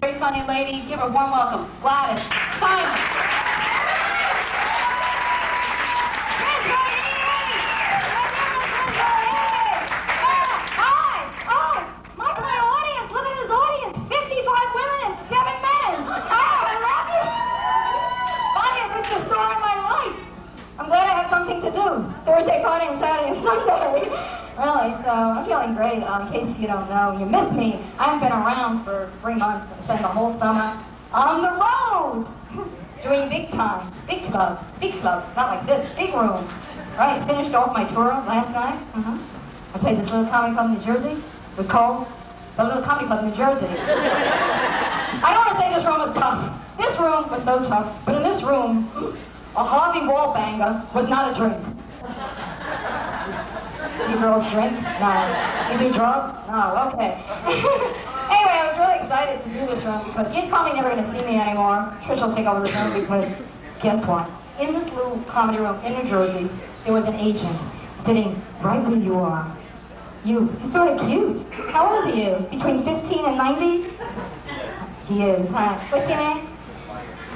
Very funny lady. Give her a warm welcome. Gladys Stand Up. Hi! Oh, my audience. Look at this audience. 55 women and 7 men. I love you. Funniest it's the story of my life. I'm glad I have something to do. Thursday, Friday, and Saturday, and Sunday. Really, so I'm feeling great. In case you don't know, you missed me. I haven't been around for 3 months. I spent the whole summer on the road, doing big time, big clubs, not like this, big rooms. Right, finished off my tour last night. I played this little comedy club in New Jersey. It was called the Little Comedy Club in New Jersey. I don't want to say this room was tough. This room was so tough, but in this room, a Harvey Wallbanger was not a drink. You girls drink? No. You do drugs? No, okay. Anyway, I was really excited to do this room because you're probably never going to see me anymore. Trish will take over this room because guess what? In this little comedy room in New Jersey, there was an agent sitting right where you are. He's sort of cute. How old are you? Between 15 and 90? He is, huh? What's your name?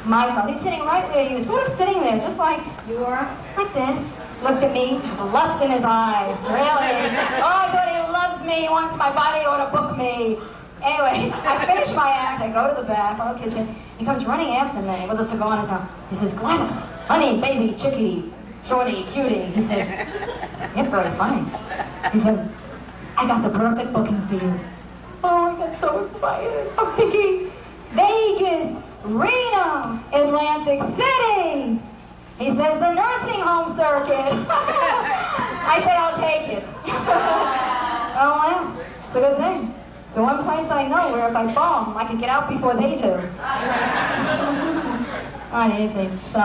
Michael. He's sitting right where you, sort of sitting there, just like you are, like this. Looked at me, lust in his eyes, really. Oh, God, he loves me, he wants my body, he ought to book me. Anyway, I finish my act, I go to the back, go to the kitchen. He comes running after me with a cigar in his mouth. He says, Gladys, honey, baby, chickie, shorty, cutie. He said, you're very funny. He said, I got the perfect booking for you. Oh, I got so excited. I'm thinking, Vegas, Reno, Atlantic City. He says, the nursing home circuit. I say, I'll take it. Oh, well, it's a good thing. It's the one place I know where if I bomb, I can get out before they do. Not easy. So,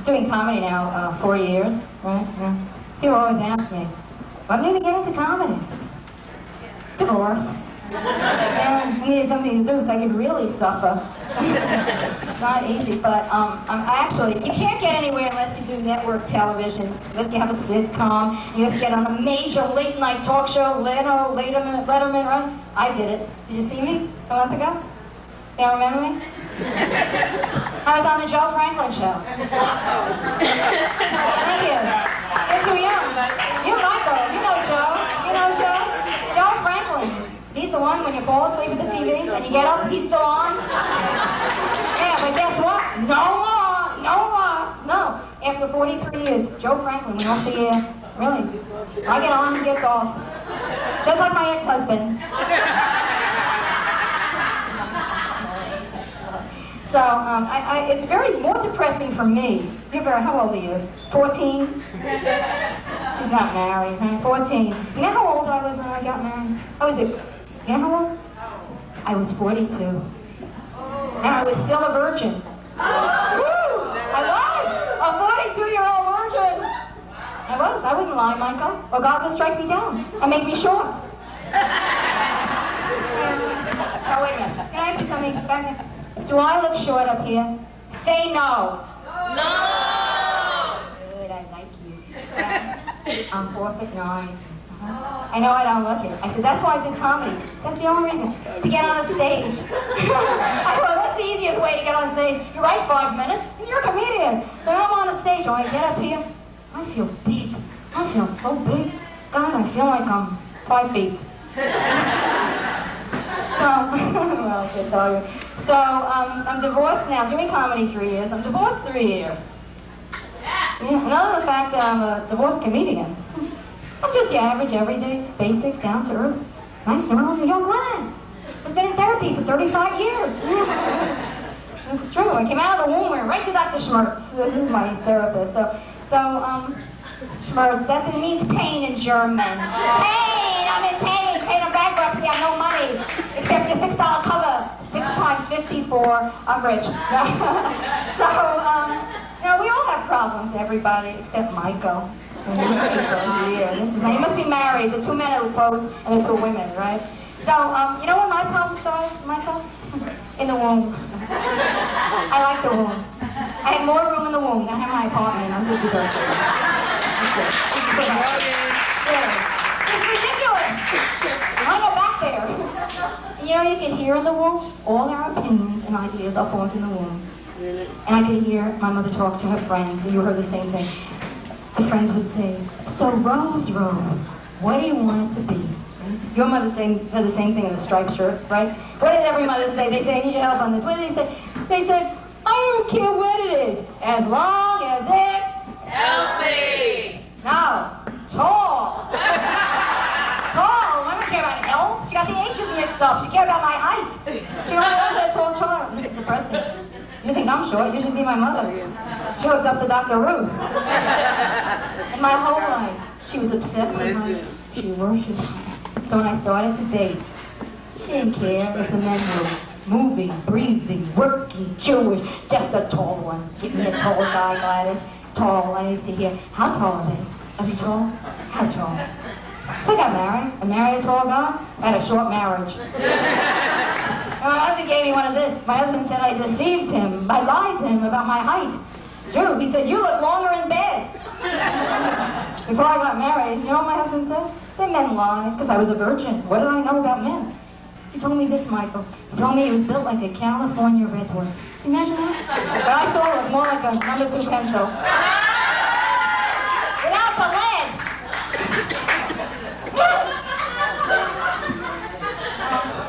doing comedy now, 4 years, right? Yeah. People always ask me, what made me get into comedy? Divorce. And I needed something to do so I could really suffer. It's not easy, but actually, you can't get anywhere unless you do network television, unless you have a sitcom, you just get on a major late-night talk show, Letterman, right? I did it. Did you see me a month ago? You don't remember me? I was on the Joe Franklin show. Thank you. You're too young. You Michael. You know Joe. You know Joe? Joe Franklin. He's the one when you fall asleep at the TV and you get up, he's still on. Yeah, but guess what? No more. No. After 43 years, Joe Franklin went off the air. Really. I get on, he gets off. Just like my ex-husband. So, it's very more depressing for me. How old are you? 14? She's not married, huh? 14. You know how old I was when I got married? You know how old? I was 42. And I was still a virgin. I was! A 42-year-old virgin! I was. I wouldn't lie, Michael. Or God will strike me down and make me short. Oh, wait a minute. Can I ask you something? Back here. Do I look short up here? Say no. No! Good, I like you. Yeah. I'm 4'9". I know I don't look it. I said, that's why I do comedy. That's the only reason. To get on a stage. I thought, what's the easiest way to get on stage? You write 5 minutes, and you're a comedian. So I'm on a stage, when I get up here, I feel big. I feel so big. God, I feel like I'm 5 feet. So, well, I can tell you. So, I'm divorced now, doing comedy 3 years. I'm divorced 3 years. Yeah, and other than the fact that I'm a divorced comedian, I'm just your average, everyday, basic, down-to-earth, nice, normal, young woman. I've been in therapy for 35 years. This is true. I came out of the womb, went right to Dr. Schmertz. This is my therapist. So, Schmertz, that means pain in German. Pain! I'm in pain. Pain of bankruptcy. I have no money. Except for your $6 cover. 6 times 54. I'm rich. So, we all have problems, everybody, except Michael. And he must be married. The 2 men are close, and the 2 women, right? So, you know where my problem started, Michael? In the womb. I like the womb. I had more room in the womb than I have my apartment on 51st Street. It's ridiculous. I go back there. And you know, you can hear in the womb all our opinions and ideas are formed in the womb. Really? And I could hear my mother talk to her friends, and you heard the same thing. The friends would say, so Rose, what do you want it to be? Your mother said the same thing in the striped shirt, right? What did every mother say? They say, I need your help on this. What did they say? They said, I don't care what it is, as long as it's Healthy! no, tall. Tall. I don't care about health. She got the H's mixed up. She cared about my height. She only wanted a tall child. This is depressing. You think I'm short? You should see my mother. She looks up to Dr. Ruth. And my whole life, she was obsessed with her. She worshipped her. So when I started to date, she didn't care if the men were moving, breathing, working, Jewish, just a tall one. Give me a tall guy, Gladys. Tall. I used to hear, how tall are they? Are they tall? How tall? So I got married. I married a tall guy. I had a short marriage. And my husband gave me one of this. My husband said I deceived him. I lied to him about my height. It's true. He said, you look longer in bed. Before I got married, you know what my husband said? The men lie, because I was a virgin. What did I know about men? He told me this, Michael. He told me he was built like a California redwood. Imagine that? But I saw it look more like a number 2 pencil. Without the lead.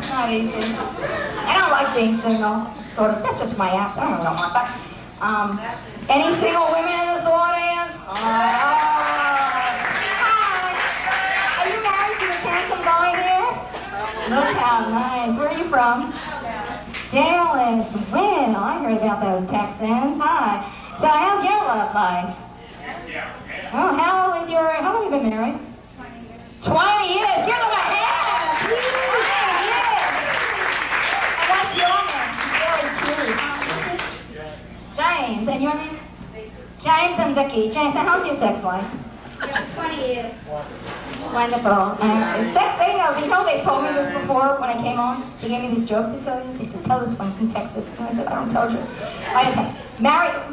Not easy. I don't like being single. Sort of. That's just my act. I don't know what that. Any single women in this audience? Hi. Are you married to this handsome guy here? Look how nice. Where are you from? Dallas. Well, I heard about those Texans. Hi. So how's your love life? Oh, how long have you been married? 20 years. Give them a hand. And what's your name? Very cute. James. And your name? James and Vicky. James, and how's your sex life? 20 years. Wonderful. Sex, you know, they told me this before when I came on. They gave me this joke to tell you. They said, tell this one from Texas. And I said, I don't tell you. I said,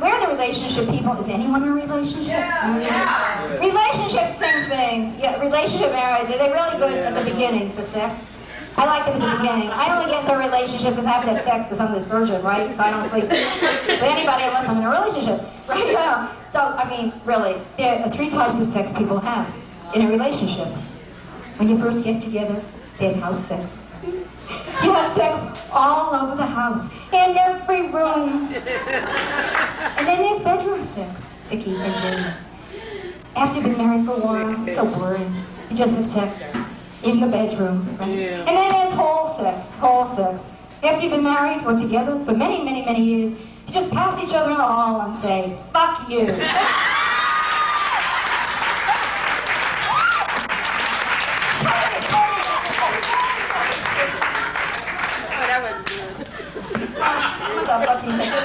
we're the relationship people. Is anyone in a relationship? Yeah. Relationships, same thing. Yeah, relationship, marriage. They're really good at the beginning for sex. I like them at the beginning. I only get into a relationship because I have to have sex because I'm this virgin, right? So I don't sleep with anybody unless I'm in a relationship, right? Yeah. So, I mean, really, there are 3 types of sex people have in a relationship. When you first get together, there's house sex. You have sex all over the house, in every room. And then there's bedroom sex, Vicky and James. After you've been married for a while, it's so boring. You just have sex in the bedroom, right? Yeah. And then there's hall sex. After you've been married or together for many, many, many years, you just pass each other in the hall and say, fuck you.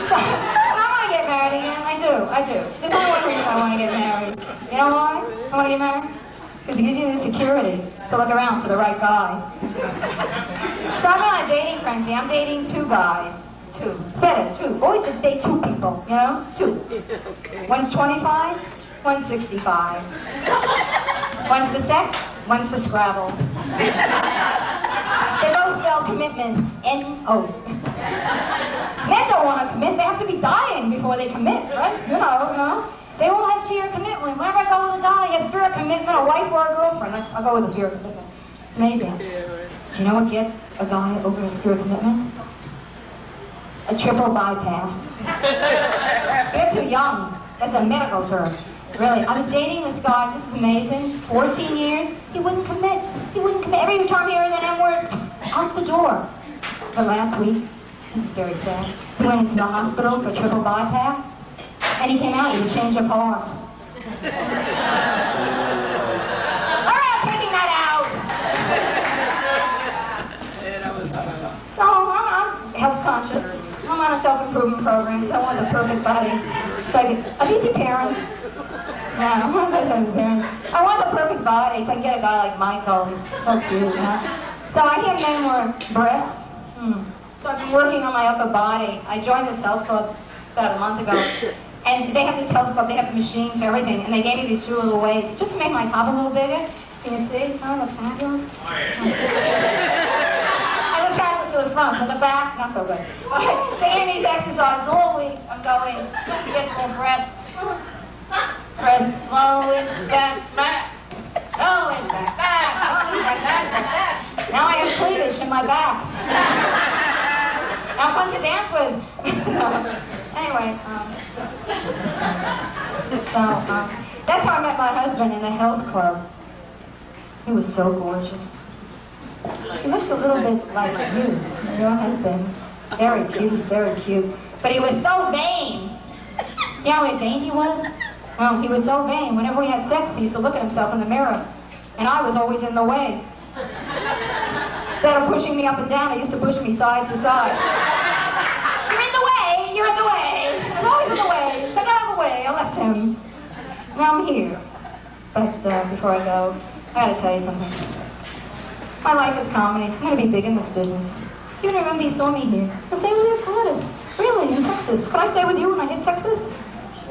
I want to get married again. I do. There's only one reason I want to get married. You know why I want to get married? Because it gives you the security to look around for the right guy. So I'm on a dating frenzy. I'm dating 2 guys. 2. It's better, 2. Always date 2 people, you know? 2. Okay. One's 25, one's 65. One's for sex, one's for Scrabble. They both spell commitment, N-O. Men don't want to commit. They have to be dying before they commit, right? You know. They all have fear of commitment. Whenever I go with a guy, he has fear of commitment, a wife or a girlfriend. I'll go with a fear of commitment. It's amazing. Do you know what gets a guy over his fear of commitment? A triple bypass. They're too young. That's a medical term. Really. I was dating this guy. This is amazing. 14 years. He wouldn't commit. Every time he heard that M-word, out the door. But last week, this is very sad, he went into the hospital for triple bypass, and he came out with a change of heart. All right, I'm taking that out. So I'm health conscious. I'm on a self-improvement program, so I want the perfect body. So are these your parents? No, I want the perfect body, so I can get a guy like Michael. He's so cute, you know? So I hear men wear breasts. So I've been working on my upper body. I joined this health club about a month ago. And they have this health club, they have machines for everything. And they gave me these 2 little weights just to make my top a little bigger. Can you see? Oh, look fabulous. I look kind to the front, to the back, not so good. Okay, they gave me these exercises all week. I'm going just to get the press. Press forward, back, back. Forward, back, back. Forward, back, back, back, back. Now I have cleavage in my back. Now fun to dance with. Anyway, that's how I met my husband in the health club. He was so gorgeous. He looked a little bit like you, your husband. Very cute, he's very cute. But he was so vain. Do you know how vain he was? Well, he was so vain. Whenever we had sex, he used to look at himself in the mirror. And I was always in the way. Instead of pushing me up and down, he used to push me side to side. You're in the way, you're in the way. He was always in the way. So I got out of the way, I left him. Now I'm here. But before I go, I gotta tell you something. My life is comedy. I'm gonna be big in this business. Even remember you saw me here. I'll say, well, there's Gladys. Really, in Texas. Could I stay with you when I hit Texas?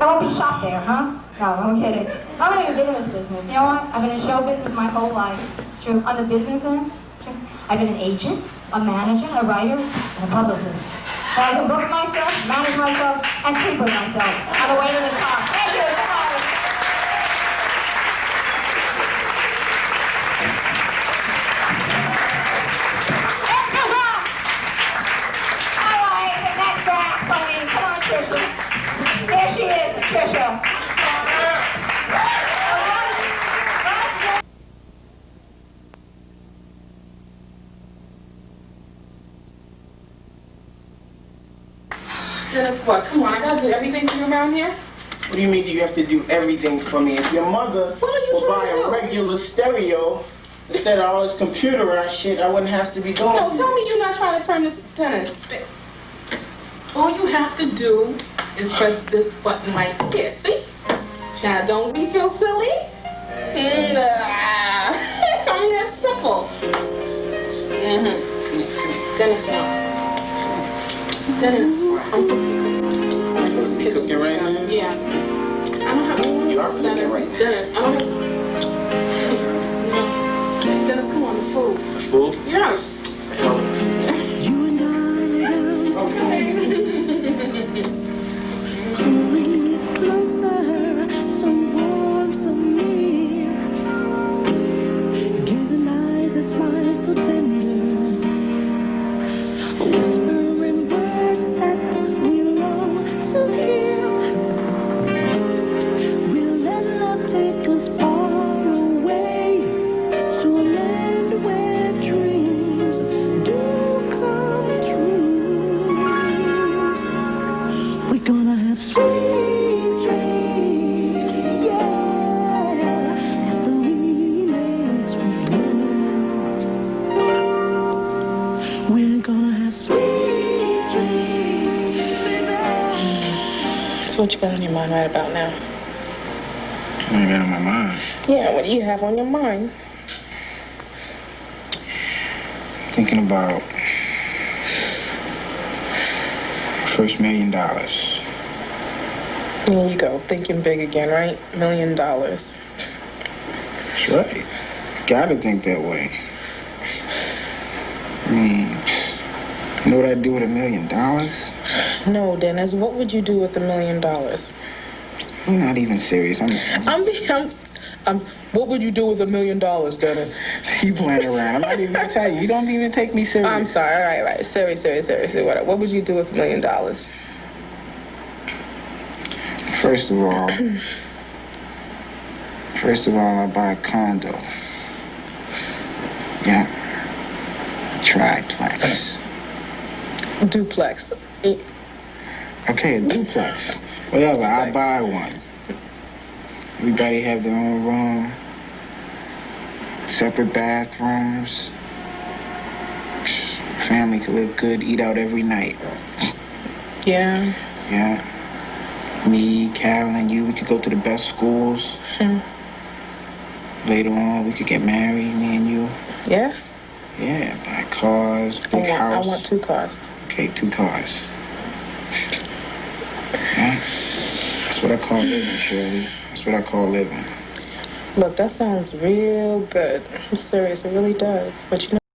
I won't be shot there, huh? No, I'm kidding. I'm gonna be big in this business. You know what? I've been in show business my whole life. It's true. On the business end, it's true. I've been an agent, a manager, a writer, and a publicist. But I can book myself, manage myself, and sleep with myself on the way to the top. Thank you. Bye. There she is, Patricia. Dennis, what? Come on, I gotta do everything for you around here? What do you mean you have to do everything for me? If your mother would buy a regular stereo instead of all this computerized shit, I wouldn't have to be doing No, tell me you're not trying to turn this, Dennis. All you have to do is press this button right here, see? Now, don't we feel silly? I mean, that's simple. Dennis, I'm cooking right now? Yeah. I don't have... You are cooking right now? Dennis, I don't have... Dennis, come on, the food. The food? Yes. So what you got on your mind right about now? What you got on my mind? Yeah, what do you have on your mind? Thinking about first $1 million. There you go, thinking big again, right? $1 million. That's right. Gotta think that way. I mean, you know what I'd do with $1 million? No, Dennis, what would you do with $1 million? I'm not even serious. What would you do with $1 million, Dennis? You playing around. I'm not even gonna tell you. You don't even take me serious. I'm sorry. All right. Seriously. What would you do with $1 million? First of all, I'll buy a condo. Yeah. Triplex. Duplex. Okay, a duplex. Whatever, I'll buy one. Everybody have their own room. Separate bathrooms. Family can live good, eat out every night. Yeah. Yeah. Me, Carolyn, you, we could go to the best schools. Later on, we could get married, me and you. Yeah? Yeah, buy cars, big house. I want 2 cars. Okay, 2 cars. Yeah? That's what I call living, Shirley. That's what I call living. Look, that sounds real good. I'm serious, it really does. But you know